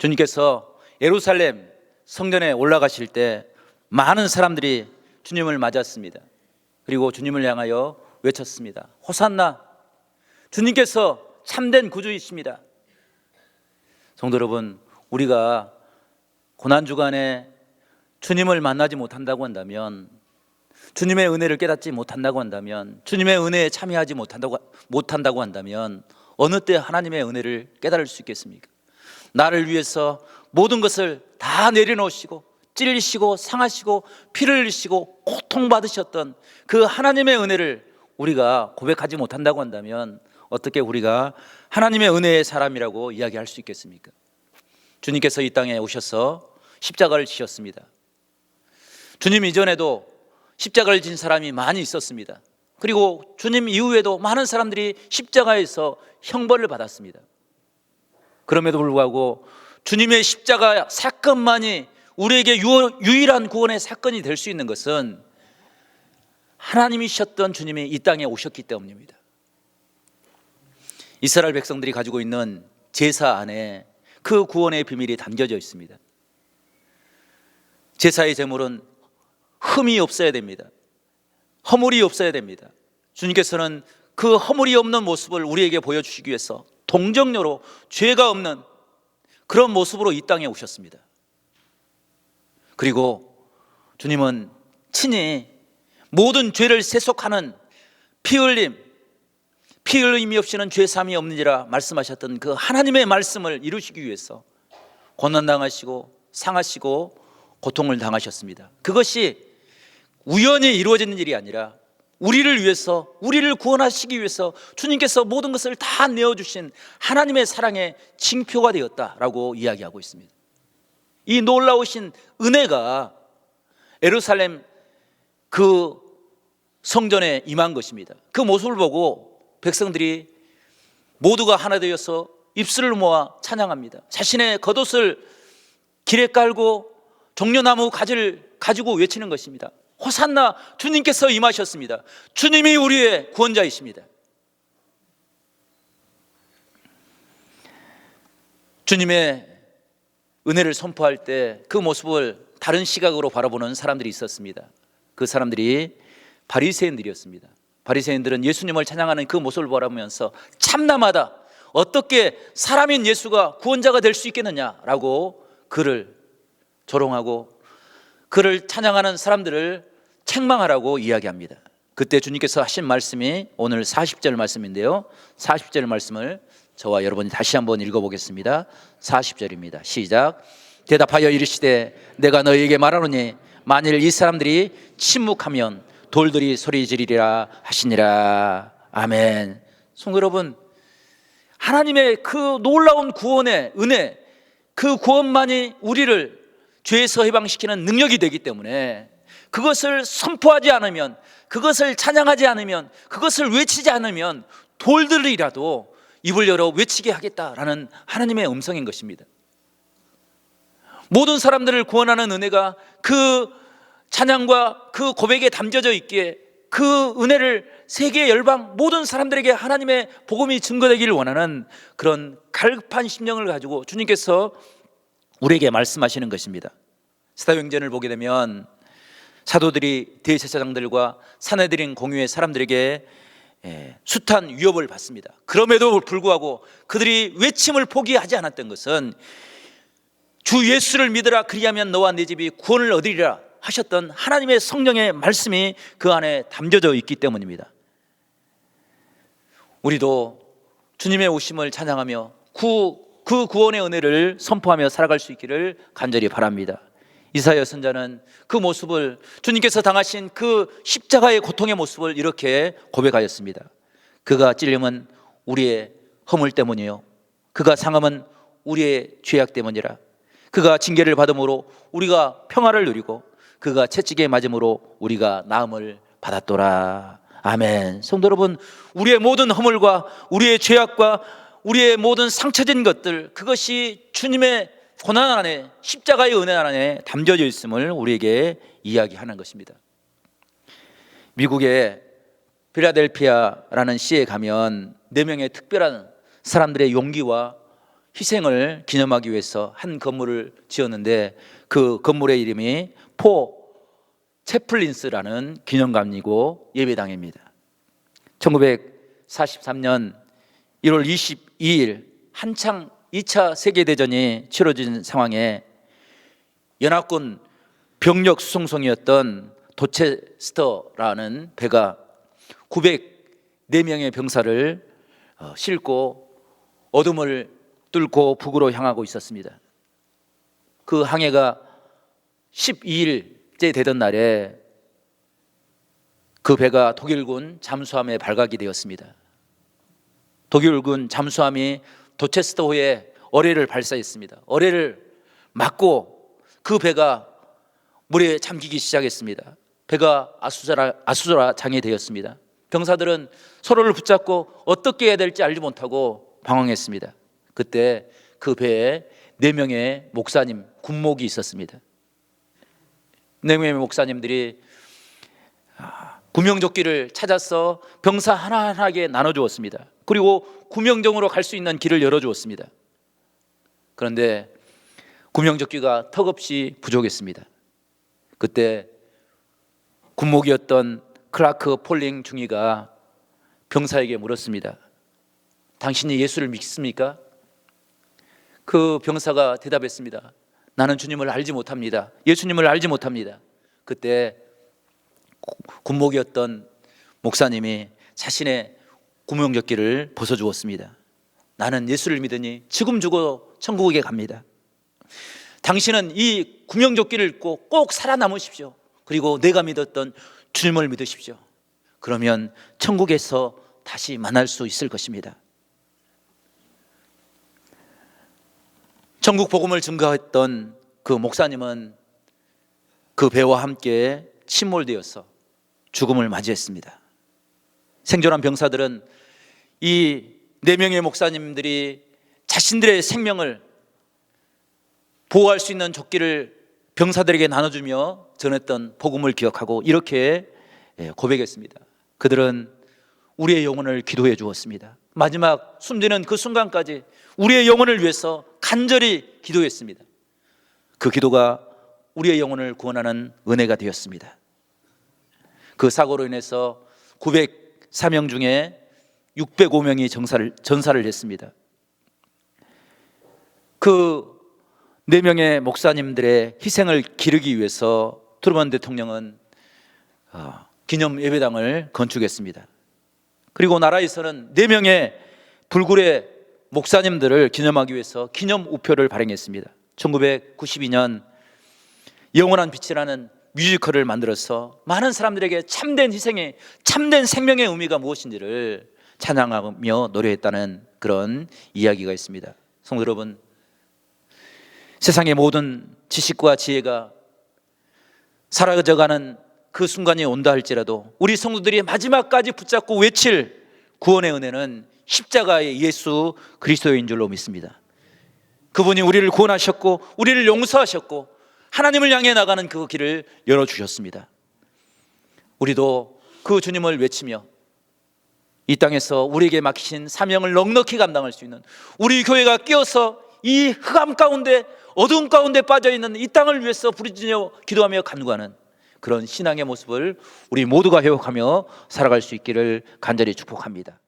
주님께서 예루살렘 성전에 올라가실 때 많은 사람들이 주님을 맞았습니다. 그리고 주님을 향하여 외쳤습니다. 호산나, 주님께서 참된 구주이십니다. 성도 여러분, 우리가 고난주간에 주님을 만나지 못한다고 한다면, 주님의 은혜를 깨닫지 못한다고 한다면, 주님의 은혜에 참여하지 못한다고 한다면 어느 때 하나님의 은혜를 깨달을 수 있겠습니까? 나를 위해서 모든 것을 다 내려놓으시고 찔리시고 상하시고 피를 흘리시고 고통받으셨던 그 하나님의 은혜를 우리가 고백하지 못한다고 한다면 어떻게 우리가 하나님의 은혜의 사람이라고 이야기할 수 있겠습니까? 주님께서 이 땅에 오셔서 십자가를 지셨습니다. 주님 이전에도 십자가를 진 사람이 많이 있었습니다. 그리고 주님 이후에도 많은 사람들이 십자가에서 형벌을 받았습니다. 그럼에도 불구하고 주님의 십자가 사건만이 우리에게 유일한 구원의 사건이 될 수 있는 것은 하나님이셨던 주님이 이 땅에 오셨기 때문입니다. 이스라엘 백성들이 가지고 있는 제사 안에 그 구원의 비밀이 담겨져 있습니다. 제사의 제물은 흠이 없어야 됩니다. 허물이 없어야 됩니다. 주님께서는 그 허물이 없는 모습을 우리에게 보여주시기 위해서 동정녀로 죄가 없는 그런 모습으로 이 땅에 오셨습니다. 그리고 주님은 친히 모든 죄를 세속하는 피 흘림이 없이는 죄삼이 없느니라 말씀하셨던 그 하나님의 말씀을 이루시기 위해서 고난당하시고 상하시고 고통을 당하셨습니다. 그것이 우연히 이루어지는 일이 아니라 우리를 위해서, 우리를 구원하시기 위해서 주님께서 모든 것을 다 내어주신 하나님의 사랑의 징표가 되었다라고 이야기하고 있습니다. 이 놀라우신 은혜가 예루살렘 그 성전에 임한 것입니다. 그 모습을 보고 백성들이 모두가 하나 되어서 입술을 모아 찬양합니다. 자신의 겉옷을 길에 깔고 종려나무 가지를 가지고 외치는 것입니다. 호산나, 주님께서 임하셨습니다. 주님이 우리의 구원자이십니다. 주님의 은혜를 선포할 때 그 모습을 다른 시각으로 바라보는 사람들이 있었습니다. 그 사람들이 바리새인들이었습니다. 바리새인들은 예수님을 찬양하는 그 모습을 바라보면서 참남하다, 어떻게 사람인 예수가 구원자가 될 수 있겠느냐라고 그를 조롱하고 그를 찬양하는 사람들을 책망하라고 이야기합니다. 그때 주님께서 하신 말씀이 오늘 40절 말씀인데요, 40절 말씀을 저와 여러분이 다시 한번 읽어보겠습니다. 40절입니다. 시작. 대답하여 이르시되 내가 너희에게 말하노니 만일 이 사람들이 침묵하면 돌들이 소리 지르리라 하시니라. 아멘. 성도 여러분, 하나님의 그 놀라운 구원의 은혜, 그 구원만이 우리를 죄에서 해방시키는 능력이 되기 때문에 그것을 선포하지 않으면, 그것을 찬양하지 않으면, 그것을 외치지 않으면 돌들이라도 입을 열어 외치게 하겠다라는 하나님의 음성인 것입니다. 모든 사람들을 구원하는 은혜가 그 찬양과 그 고백에 담겨져 있기에 그 은혜를 세계 열방 모든 사람들에게 하나님의 복음이 증거되기를 원하는 그런 갈급한 심령을 가지고 주님께서 우리에게 말씀하시는 것입니다. 사도행전을 보게 되면 사도들이 대제사장들과 산헤드린 공유의 사람들에게 숱한 위협을 받습니다. 그럼에도 불구하고 그들이 외침을 포기하지 않았던 것은 주 예수를 믿으라, 그리하면 너와 네 집이 구원을 얻으리라 하셨던 하나님의 성령의 말씀이 그 안에 담겨져 있기 때문입니다. 우리도 주님의 오심을 찬양하며 그 구원의 은혜를 선포하며 살아갈 수 있기를 간절히 바랍니다. 이사야 선자는 그 모습을, 주님께서 당하신 그 십자가의 고통의 모습을 이렇게 고백하였습니다. 그가 찔림은 우리의 허물 때문이요, 그가 상함은 우리의 죄악 때문이라. 그가 징계를 받음으로 우리가 평화를 누리고 그가 채찍에 맞음으로 우리가 나음을 받았더라. 아멘. 성도 여러분, 우리의 모든 허물과 우리의 죄악과 우리의 모든 상처진 것들, 그것이 주님의 고난 안에, 십자가의 은혜 안에 담겨져 있음을 우리에게 이야기하는 것입니다. 미국의 필라델피아라는 시에 가면 4명의 특별한 사람들의 용기와 희생을 기념하기 위해서 한 건물을 지었는데 그 건물의 이름이 포 채플린스라는 기념관이고 예배당입니다. 1943년 1월 22일 한창 2차 세계대전이 치러진 상황에 연합군 병력 수송선이었던 도체스터라는 배가 904명의 병사를 싣고 어둠을 뚫고 북으로 향하고 있었습니다. 그 항해가 12일째 되던 날에 그 배가 독일군 잠수함에 발각이 되었습니다. 독일군 잠수함이 도체스터호에 어뢰를 발사했습니다. 어뢰를 맞고 그 배가 물에 잠기기 시작했습니다. 배가 아수라장이 되었습니다. 병사들은 서로를 붙잡고 어떻게 해야 될지 알지 못하고 방황했습니다. 그때 그 배에 4명의 목사님, 군목이 있었습니다. 4명의 목사님들이 구명조끼를 찾아서 병사 하나하나에게 나눠주었습니다. 그리고 구명정으로 갈 수 있는 길을 열어주었습니다. 그런데 구명조끼가 턱없이 부족했습니다. 그때 군목이었던 클라크 폴링 중위가 병사에게 물었습니다. 당신이 예수를 믿습니까? 그 병사가 대답했습니다. 나는 주님을 알지 못합니다. 예수님을 알지 못합니다. 그때 군목이었던 목사님이 자신의 구명조끼를 벗어주었습니다. 나는 예수를 믿으니 지금 죽어 천국에 갑니다. 당신은 이 구명조끼를 입고 꼭 살아남으십시오. 그리고 내가 믿었던 주님을 믿으십시오. 그러면 천국에서 다시 만날 수 있을 것입니다. 천국 복음을 증거했던 그 목사님은 그 배와 함께 침몰되어서 죽음을 맞이했습니다. 생존한 병사들은 이 4명의 목사님들이 자신들의 생명을 보호할 수 있는 조끼를 병사들에게 나눠주며 전했던 복음을 기억하고 이렇게 고백했습니다. 그들은 우리의 영혼을 기도해 주었습니다. 마지막 숨지는 그 순간까지 우리의 영혼을 위해서 간절히 기도했습니다. 그 기도가 우리의 영혼을 구원하는 은혜가 되었습니다. 그 사고로 인해서 904명 중에 605명이 전사를 했습니다. 그 4명의 목사님들의 희생을 기르기 위해서 트루먼 대통령은 기념 예배당을 건축했습니다. 그리고 나라에서는 4명의 불굴의 목사님들을 기념하기 위해서 기념 우표를 발행했습니다. 1992년 영원한 빛이라는 뮤지컬을 만들어서 많은 사람들에게 참된 희생의, 참된 생명의 의미가 무엇인지를 찬양하며 노래했다는 그런 이야기가 있습니다. 성도 여러분, 세상의 모든 지식과 지혜가 사라져가는 그 순간이 온다 할지라도 우리 성도들이 마지막까지 붙잡고 외칠 구원의 은혜는 십자가의 예수 그리스도인 줄로 믿습니다. 그분이 우리를 구원하셨고 우리를 용서하셨고 하나님을 향해 나가는 그 길을 열어주셨습니다. 우리도 그 주님을 외치며 이 땅에서 우리에게 맡기신 사명을 넉넉히 감당할 수 있는, 우리 교회가 끼어서 이 흑암 가운데 어두운 가운데 빠져있는 이 땅을 위해서 부르짖어 기도하며 간구하는 그런 신앙의 모습을 우리 모두가 회복하며 살아갈 수 있기를 간절히 축복합니다.